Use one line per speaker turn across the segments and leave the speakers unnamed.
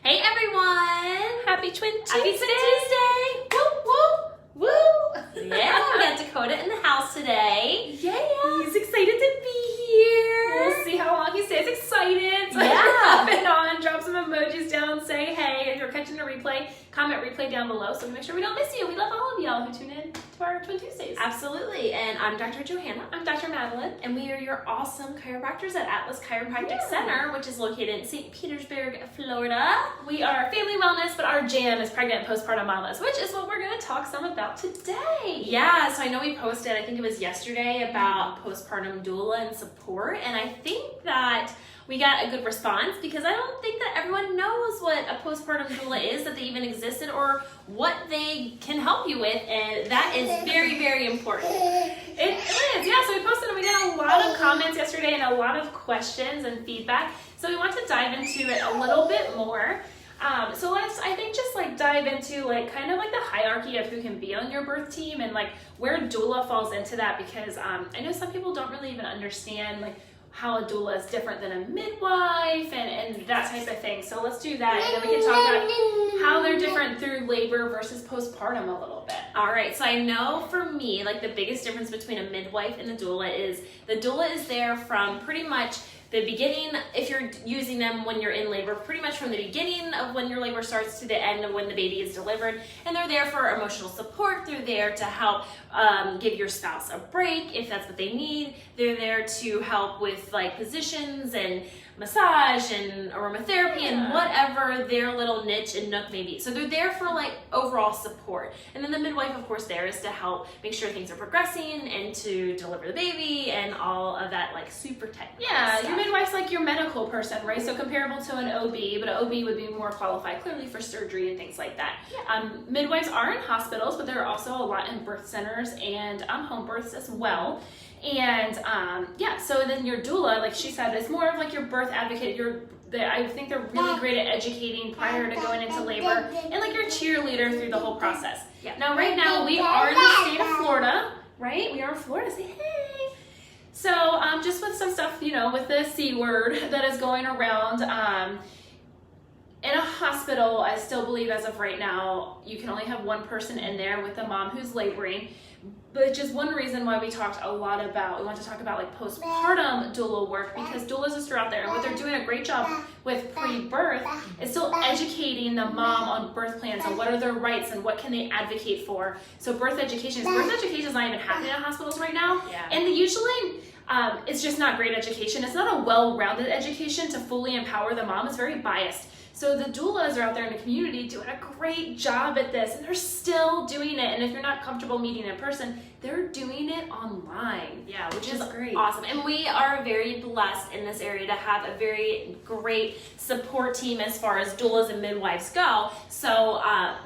Hey everyone!
Happy Twin Tuesday!
Happy Twin Tuesday! Woo, woo, woo! Yeah, we got Dakota in the house today.
Yeah! He's excited to be here! We'll see how long he stays excited. So
yeah!
Hop on, drop some emojis down, say hey. If you're catching a replay, comment replay down below so we make sure we don't miss you. We love all of y'all who tune in to our Twin Tuesdays.
Absolutely. And I'm Dr. Johanna.
I'm Dr. Madeline.
And we are your awesome chiropractors at Atlas Chiropractic Center, which is located in St. Petersburg, Florida.
We are family wellness, but our jam is pregnant and postpartum mamas, which is what we're going to talk some about today.
Yeah, so I know we posted, I think it was yesterday, about postpartum doula and support, and I think that we got a good response because I don't think that everyone knows what a postpartum doula is, that they even existed, or what they can help you with, and that is very, very important.
It is, yeah, so we posted and we got a lot of comments yesterday and a lot of questions and feedback, so we want to dive into it a little bit more. So let's, I think, just like dive into like kind of like the hierarchy of who can be on your birth team and like where doula falls into that, because I know some people don't really even understand like how a doula is different than a midwife and that type of thing. So let's do that, and then we can talk about how they're different through labor versus postpartum a little bit.
All right, so I know for me, like the biggest difference between a midwife and a doula is the doula is there from pretty much the beginning, if you're using them when you're in labor, pretty much from the beginning of when your labor starts to the end of when the baby is delivered, and they're there for emotional support. They're there to help give your spouse a break if that's what they need. They're there to help with like positions and massage and aromatherapy and whatever their little niche and nook may be. So they're there for like overall support. And then the midwife, of course, there is to help make sure things are progressing and to deliver the baby and all of that like super technical stuff.
Your midwife's like your medical person, right? So comparable to an OB, but an OB would be more qualified clearly for surgery and things like that.
Yeah.
Midwives are in hospitals, but there are also a lot in birth centers and home births as well. And so then your doula, like she said, is more of like your birth advocate. I think they're really great at educating prior to going into labor, and like your cheerleader through the whole process.
Yeah.
Now, right now we are in the state of Florida, right? We are in Florida. Say hey. So just with some stuff, you know, with the C word that is going around, in a hospital, I still believe as of right now, you can only have one person in there with the mom who's laboring. But just one reason why we want to talk about like postpartum doula work, because doulas are out there and what they're doing a great job with pre-birth is still educating the mom on birth plans and what are their rights and what can they advocate for. So birth education is not even happening in hospitals right now.
Yeah.
And usually it's just not great education. It's not a well-rounded education to fully empower the mom. It's very biased. So the doulas are out there in the community doing a great job at this, and they're still doing it. And if you're not comfortable meeting in person, they're doing it online.
Yeah, which is
great.
Awesome. And we are very blessed in this area to have a very great support team as far as doulas and midwives go. So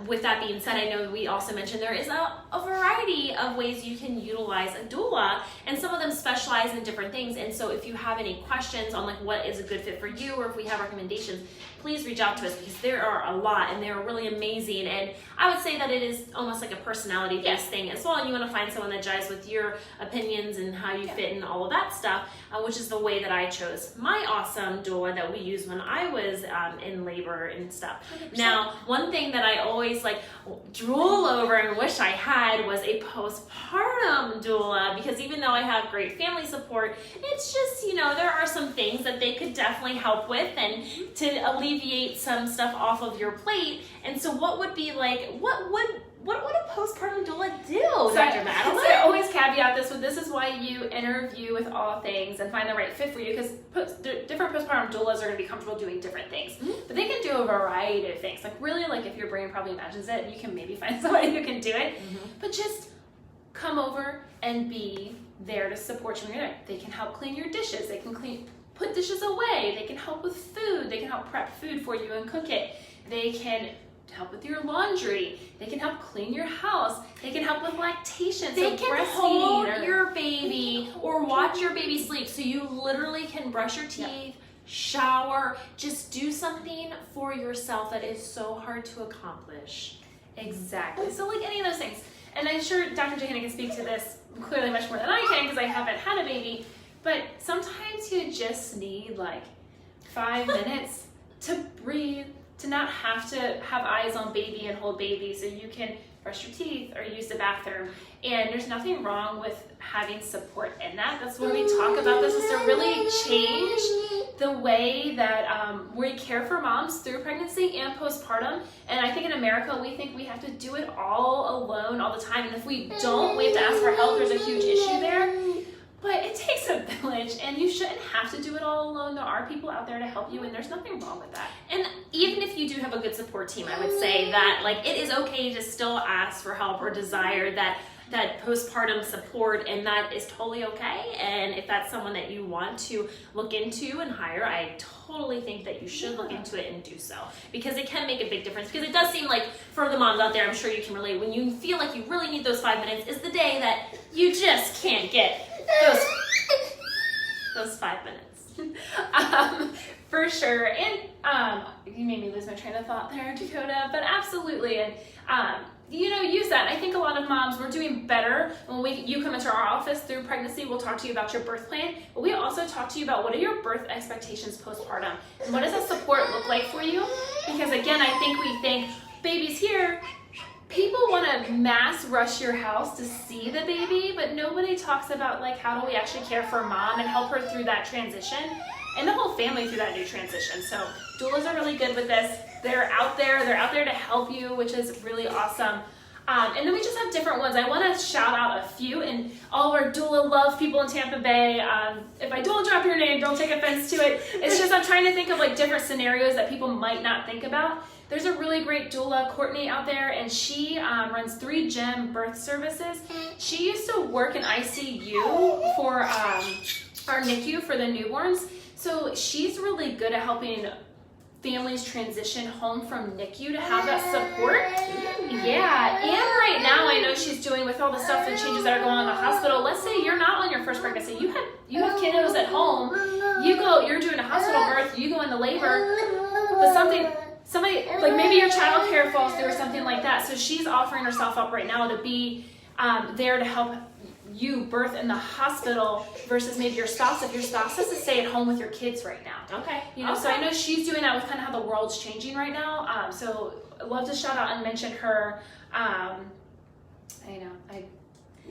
with that being said, I know we also mentioned there is a variety of ways you can utilize a doula, and some of them specialize in different things. And so if you have any questions on like what is a good fit for you, or if we have recommendations, please reach out to us, because there are a lot and they're really amazing. And I would say that it is almost like a personality-based thing as well, and you want to find someone that jives with your opinions and how you fit and all of that stuff, which is the way that I chose my awesome doula that we used when I was in labor and stuff. 100%. Now, one thing that I always like drool over and wish I had was a postpartum doula, because even though I have great family support, it's just, you know, there are some things that they could definitely help with and to alleviate some stuff off of your plate. And so what would be like, what would a postpartum doula do, Dr. Madeline?
So I always caveat this with, this is why you interview with all things and find the right fit for you, because different postpartum doulas are going to be comfortable doing different things. But they can do a variety of things. Like really, like if your brain probably imagines it, you can maybe find somebody who can do it. But just come over and be there to support you when you're there. They can help clean your dishes. They can put dishes away. They can help with food. They can help prep food for you and cook it. They can help with your laundry. They can help clean your house. They can help with lactation.
They can hold your baby or watch your baby sleep, so you literally can brush your teeth, shower, just do something for yourself that is so hard to accomplish.
Exactly. So like any of those things. And I'm sure Dr. Johanna can speak to this clearly much more than I can, because I haven't had a baby. But sometimes you just need like 5 minutes to breathe, to not have to have eyes on baby and hold baby, so you can brush your teeth or use the bathroom. And there's nothing wrong with having support in that. That's where we talk about this, is to really change the way that we care for moms through pregnancy and postpartum. And I think in America, we think we have to do it all alone all the time. And if we don't, we have to ask for help. There's a huge issue there. But it takes a village, and you shouldn't have to do it all alone. There are people out there to help you, and there's nothing wrong with that.
And even if you do have a good support team, I would say that like it is okay to still ask for help or desire that postpartum support, and that is totally okay. And if that's someone that you want to look into and hire, I totally think that you should look into it and do so, because it can make a big difference. Because it does seem like for the moms out there, I'm sure you can relate, when you feel like you really need those 5 minutes is the day that you just can't get those 5 minutes.
For sure. And you made me lose my train of thought there, Dakota, but absolutely. And use that. I think a lot of moms, we're doing better when you come into our office through pregnancy. We'll talk to you about your birth plan, but we also talk to you about what are your birth expectations postpartum, and what does that support look like for you? Because again, I think we think baby's here. People want to mass rush your house to see the baby, but nobody talks about like how do we actually care for mom and help her through that transition, and the whole family through that new transition. So doulas are really good with this. They're out there to help you, which is really awesome. And then we just have different ones. I want to shout out a few, and all of our doula love people in Tampa Bay. If I don't drop your name, don't take offense to it. It's just I'm trying to think of like different scenarios that people might not think about. There's a really great doula, Courtney, out there, and she runs 3 gem birth services. She used to work in ICU for our NICU for the newborns. So she's really good at helping families transition home from NICU to have that support. Yeah, and right now I know she's doing with all the stuff and changes that are going on in the hospital. Let's say you're not on your first pregnancy, you have kiddos at home, you're doing a hospital birth, you go into labor, but somebody like maybe your child care falls through or something like that. So she's offering herself up right now to be there to help you birth in the hospital versus maybe your spouse, if your spouse has to stay at home with your kids right now.
Okay.
So I know she's doing that with kind of how the world's changing right now. So I'd love to shout out and mention her.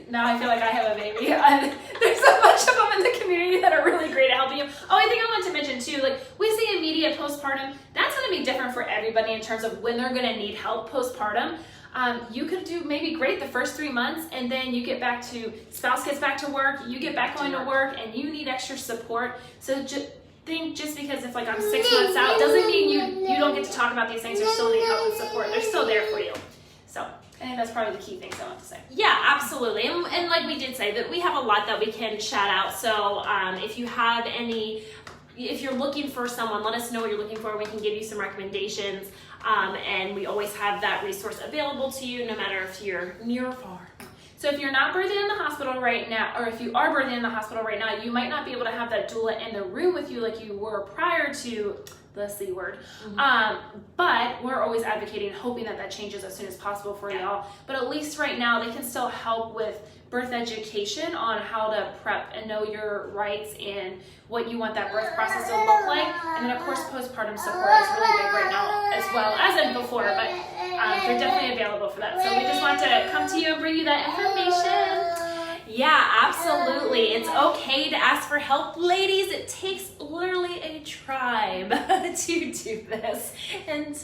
Now I feel like I have a baby. There's a bunch of them in the community that are really great at helping you. Oh, I think I want to mention too, like we say immediate postpartum, that's going to be different for everybody in terms of when they're going to need help postpartum. You could do maybe great the first 3 months, and then you get back to, spouse gets back to work, you get back going to work, and you need extra support. So just because if like I'm 6 months out doesn't mean you don't get to talk about these things or still need help and support. They're still there for you. So I think that's probably the key things I want to say.
Yeah, absolutely. And like we did say, that we have a lot that we can shout out. So if you have if you're looking for someone, let us know what you're looking for. We can give you some recommendations. And we always have that resource available to you, no matter if you're near or far.
So if you're not birthing in the hospital right now, or if you are birthing in the hospital right now, you might not be able to have that doula in the room with you like you were prior to the C word. But we're always advocating, hoping that changes as soon as possible for y'all. But at least right now, they can still help with birth education on how to prep and know your rights and what you want that birth process to look like. And then of course, postpartum support is really big right now as well as in before, but they're definitely available for that. So we just want to come to you and bring you that information.
Yeah, absolutely. It's okay to ask for help, ladies. It takes literally a tribe to do this, and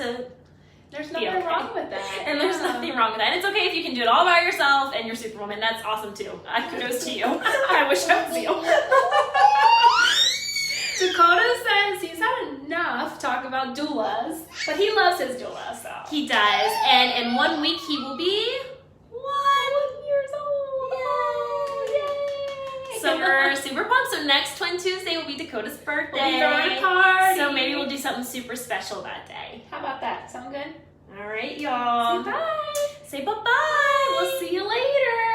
there's nothing wrong with that.
And there's nothing wrong with that. And it's okay if you can do it all by yourself and you're Superwoman. That's awesome too. Kudos to you. I wish I was you.
Dakota says he's had enough talk about doulas, but he loves his doula, so.
He does. And in 1 week he will be 1
years old.
Yay! So we're super pumped. So next Twin Tuesday will be Dakota's birthday.
We'll be throwing a party.
So maybe we'll do something super special that day.
How about that? Sound good?
All right, y'all.
Say bye.
Say bye-bye.
We'll see you later.